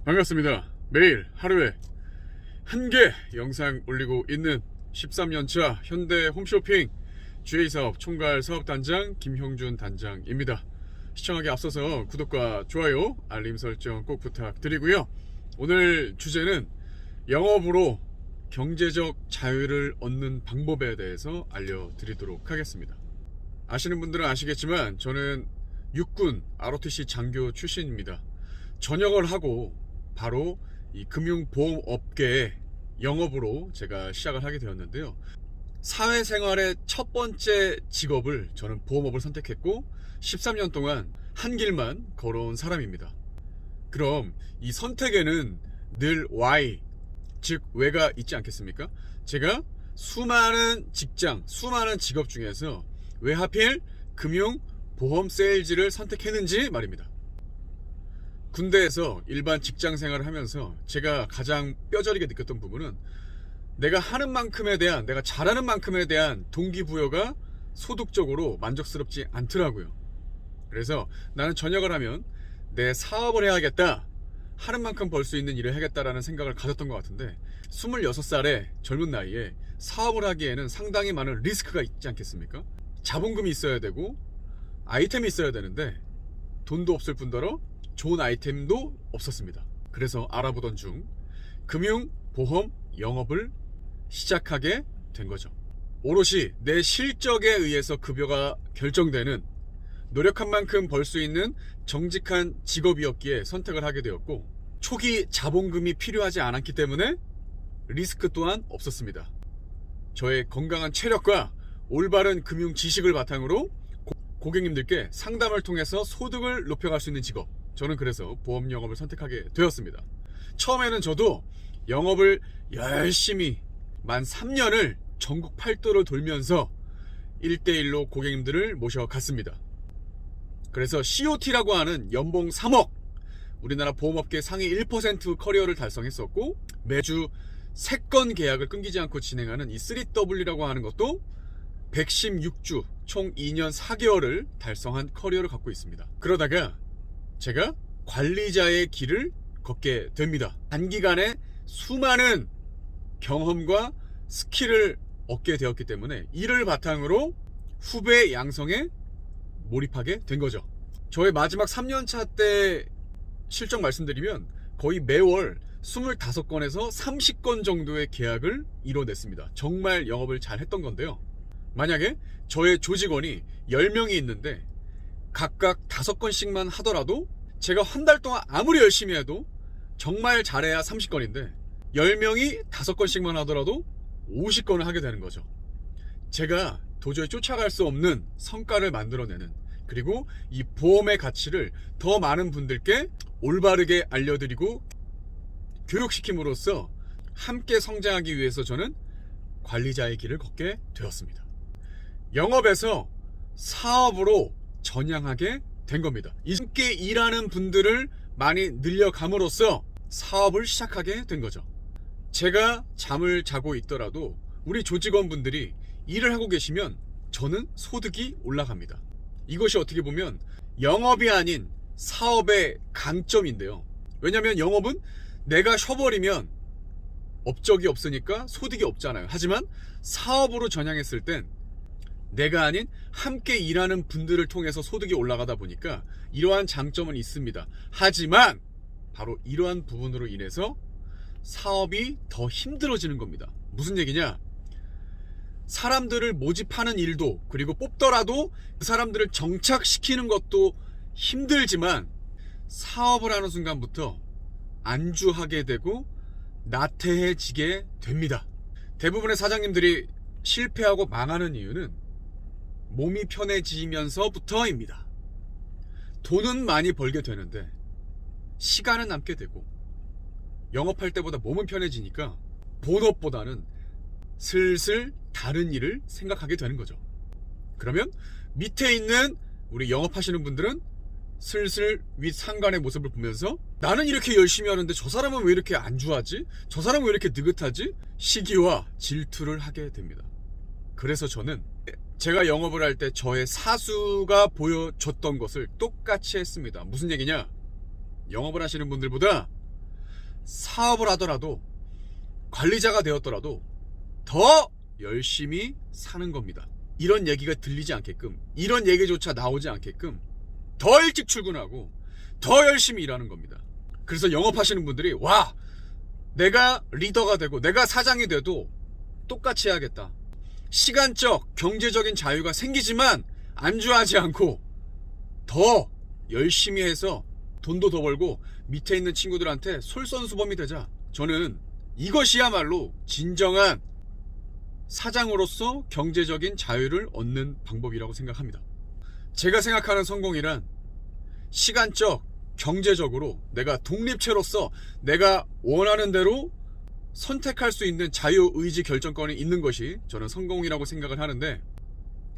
반갑습니다. 매일 하루에 한 개 영상 올리고 있는 13년차 현대 홈쇼핑 GA사업 총괄 사업단장 김형준 단장입니다. 시청하기 앞서서 구독과 좋아요, 알림 설정 꼭 부탁드리고요. 오늘 주제는 영업으로 경제적 자유를 얻는 방법에 대해서 알려드리도록 하겠습니다. 아시는 분들은 아시겠지만 저는 육군 ROTC 장교 출신입니다. 전역을 하고 바로 이 금융보험업계에 영업으로 제가 시작을 하게 되었는데요. 사회생활의 첫 번째 직업을 저는 보험업을 선택했고 13년 동안 한 길만 걸어온 사람입니다. 그럼 이 선택에는 늘 why, 즉 왜가 있지 않겠습니까? 제가 수많은 직장, 수많은 직업 중에서 왜 하필 금융보험 세일즈를 선택했는지 말입니다. 군대에서 일반 직장 생활을 하면서 제가 가장 뼈저리게 느꼈던 부분은 내가 하는 만큼에 대한, 내가 잘하는 만큼에 대한 동기부여가 소득적으로 만족스럽지 않더라고요. 그래서 나는 전역을 하면 내 사업을 해야겠다, 하는 만큼 벌 수 있는 일을 해야겠다라는 생각을 가졌던 것 같은데 26살의 젊은 나이에 사업을 하기에는 상당히 많은 리스크가 있지 않겠습니까? 자본금이 있어야 되고 아이템이 있어야 되는데 돈도 없을 뿐더러 좋은 아이템도 없었습니다. 그래서 알아보던 중 금융보험 영업을 시작하게 된 거죠. 오롯이 내 실적에 의해서 급여가 결정되는, 노력한 만큼 벌 수 있는 정직한 직업이었기에 선택을 하게 되었고, 초기 자본금이 필요하지 않았기 때문에 리스크 또한 없었습니다. 저의 건강한 체력과 올바른 금융 지식을 바탕으로 고객님들께 상담을 통해서 소득을 높여갈 수 있는 직업, 저는 그래서 보험 영업을 선택하게 되었습니다. 처음에는 저도 영업을 열심히 만 3년을 전국 팔도를 돌면서 1대1로 고객님들을 모셔갔습니다. 그래서 COT라고 하는 연봉 3억, 우리나라 보험업계 상위 1% 커리어를 달성했었고, 매주 3건 계약을 끊기지 않고 진행하는 이 3W라고 하는 것도 116주 총 2년 4개월을 달성한 커리어를 갖고 있습니다. 그러다가 제가 관리자의 길을 걷게 됩니다. 단기간에 수많은 경험과 스킬을 얻게 되었기 때문에 이를 바탕으로 후배 양성에 몰입하게 된 거죠. 저의 마지막 3년차 때 실적 말씀드리면 거의 매월 25건에서 30건 정도의 계약을 이뤄냈습니다. 정말 영업을 잘 했던 건데요. 만약에 저의 조직원이 10명이 있는데 각각 5건씩만 하더라도 제가 한 달 동안 아무리 열심히 해도 정말 잘해야 30건인데 10명이 5건씩만 하더라도 50건을 하게 되는 거죠. 제가 도저히 쫓아갈 수 없는 성과를 만들어내는, 그리고 이 보험의 가치를 더 많은 분들께 올바르게 알려드리고 교육시킴으로써 함께 성장하기 위해서 저는 관리자의 길을 걷게 되었습니다. 영업에서 사업으로 전향하게 된 겁니다. 함께 일하는 분들을 많이 늘려감으로써 사업을 시작하게 된 거죠. 제가 잠을 자고 있더라도 우리 조직원분들이 일을 하고 계시면 저는 소득이 올라갑니다. 이것이 어떻게 보면 영업이 아닌 사업의 강점인데요. 왜냐하면 영업은 내가 쉬어버리면 업적이 없으니까 소득이 없잖아요. 하지만 사업으로 전향했을 땐 내가 아닌 함께 일하는 분들을 통해서 소득이 올라가다 보니까 이러한 장점은 있습니다. 하지만 바로 이러한 부분으로 인해서 사업이 더 힘들어지는 겁니다. 무슨 얘기냐? 사람들을 모집하는 일도, 그리고 뽑더라도 그 사람들을 정착시키는 것도 힘들지만 사업을 하는 순간부터 안주하게 되고 나태해지게 됩니다. 대부분의 사장님들이 실패하고 망하는 이유는 몸이 편해지면서부터입니다. 돈은 많이 벌게 되는데 시간은 남게 되고, 영업할 때보다 몸은 편해지니까 본업보다는 슬슬 다른 일을 생각하게 되는 거죠. 그러면 밑에 있는 우리 영업하시는 분들은 슬슬 윗 상관의 모습을 보면서 나는 이렇게 열심히 하는데 저 사람은 왜 이렇게 안주하지? 저 사람은 왜 이렇게 느긋하지? 시기와 질투를 하게 됩니다. 그래서 저는 제가 영업을 할 때 저의 사수가 보여줬던 것을 똑같이 했습니다. 무슨 얘기냐? 영업을 하시는 분들보다 사업을 하더라도 관리자가 되었더라도 더 열심히 사는 겁니다. 이런 얘기가 들리지 않게끔, 이런 얘기조차 나오지 않게끔 더 일찍 출근하고 더 열심히 일하는 겁니다. 그래서 영업하시는 분들이 와, 내가 리더가 되고 내가 사장이 돼도 똑같이 해야겠다. 시간적, 경제적인 자유가 생기지만 안주하지 않고 더 열심히 해서 돈도 더 벌고 밑에 있는 친구들한테 솔선수범이 되자. 저는 이것이야말로 진정한 사장으로서 경제적인 자유를 얻는 방법이라고 생각합니다. 제가 생각하는 성공이란 시간적, 경제적으로 내가 독립체로서 내가 원하는 대로 선택할 수 있는 자유의지 결정권이 있는 것이 저는 성공이라고 생각을 하는데,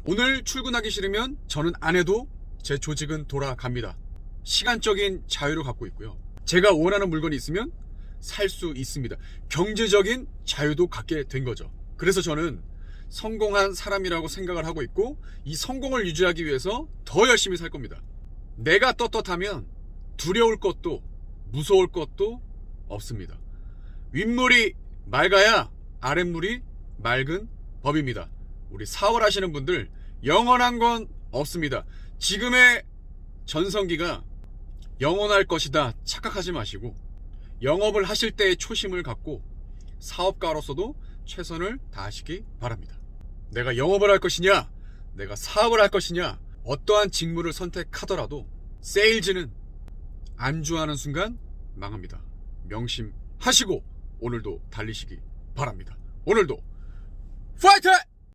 오늘 출근하기 싫으면 저는 안 해도 제 조직은 돌아갑니다. 시간적인 자유를 갖고 있고요. 제가 원하는 물건이 있으면 살 수 있습니다. 경제적인 자유도 갖게 된 거죠. 그래서 저는 성공한 사람이라고 생각을 하고 있고, 이 성공을 유지하기 위해서 더 열심히 살 겁니다. 내가 떳떳하면 두려울 것도 무서울 것도 없습니다. 윗물이 맑아야 아랫물이 맑은 법입니다. 우리 사월 하시는 분들, 영원한 건 없습니다. 지금의 전성기가 영원할 것이다 착각하지 마시고, 영업을 하실 때의 초심을 갖고 사업가로서도 최선을 다하시기 바랍니다. 내가 영업을 할 것이냐, 내가 사업을 할 것이냐, 어떠한 직무를 선택하더라도 세일즈는 안주하는 순간 망합니다. 명심하시고 오늘도 달리시기 바랍니다. 오늘도 파이팅!